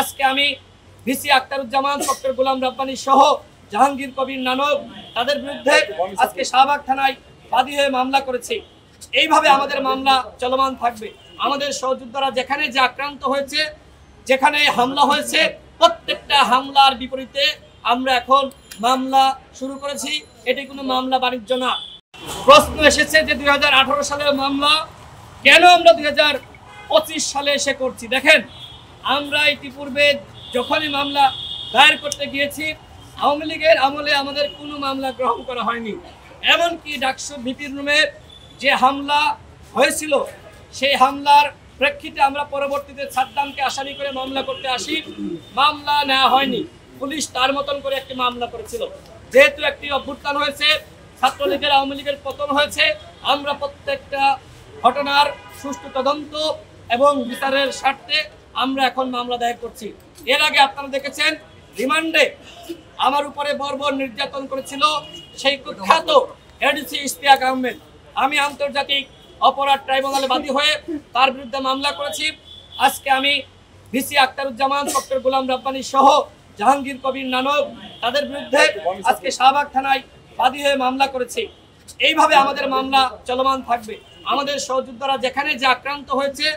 আজকে আমি VC Akhtaruzzaman, doctor Golam Rabbani সহ জাহাঙ্গীর কবির নানক তাদের বিরুদ্ধে আজকে শাহবাগ থানায় বাদী হয়ে মামলা করেছি। এইভাবে আমাদের মামলা চলমান থাকবে। আমাদের সহযোদ্ধারা যেখানে যে আক্রান্ত হয়েছে, যেখানে হামলা হয়েছে, প্রত্যেকটা হামলার বিপরীতে আমরা এখন মামলা শুরু করেছি। এটি কোনো মামলা বাণিজ্য না। প্রশ্ন এসেছে যে 2018 সালের মামলা কেন আমরা 2025 সালে এসে করছি। দেখেন, আমরা ইতিপূর্বে যখনই মামলা দায়ের করতে গিয়েছি, আওয়ামী লীগের আমলে আমাদের কোনো মামলা গ্রহণ করা হয়নি। এমনকি ডাকসু ভিপির রুমে যে হামলা হয়েছিল, সেই হামলার প্রেক্ষিতে আমরা পরবর্তীতে সাদ্দামকে আসামি করে মামলা করতে আসি, মামলা নেওয়া হয়নি। পুলিশ তার মতন করে একটি মামলা করেছিল। যেহেতু একটি অভ্যুত্থান হয়েছে, ছাত্রলীগের আওয়ামী লীগের পতন হয়েছে, আমরা প্রত্যেকটা ঘটনার সুষ্ঠু তদন্ত এবং বিচারের স্বার্থে আমরা এখন মামলা দায়ের করছি। এর আগে আপনারা দেখেছেন রিমান্ডে আমার উপরে বর্বর নির্যাতন করেছিল সেই কুখ্যাত এডিসি ইশতিয়াক আহমেদ। আমি আন্তর্জাতিক অপরাধ ট্রাইব্যুনালে বাদী হয়ে তার বিরুদ্ধে মামলা করেছি। আজকে আমি ভিসি আখতারুজ্জামান, ডক্টর গোলাম রাব্বানী সহ জাহাঙ্গীর কবির নানক তাদের বিরুদ্ধে আজকে শাহবাগ থানায় বাদী হয়ে মামলা করেছি। এইভাবে আমাদের মামলা চলমান থাকবে। আমাদের সহযোদ্ধারা যেখানে যে আক্রান্ত হয়েছে,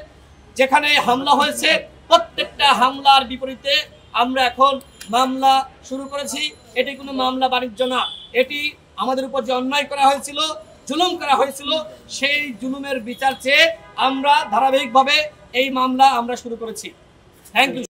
যেখানে হামলা হয়েছে, প্রত্যেকটা হামলার বিপরীতে আমরা এখন মামলা শুরু করেছি। এটি কোনো মামলা বাণিজ্য না। এটি আমাদের উপর যে অন্যায় করা হয়েছিল, জুলুম করা হয়েছিল, সেই জুলুমের বিচার চেয়ে আমরা ধারাবাহিকভাবে এই মামলা আমরা শুরু করেছি। Thank you.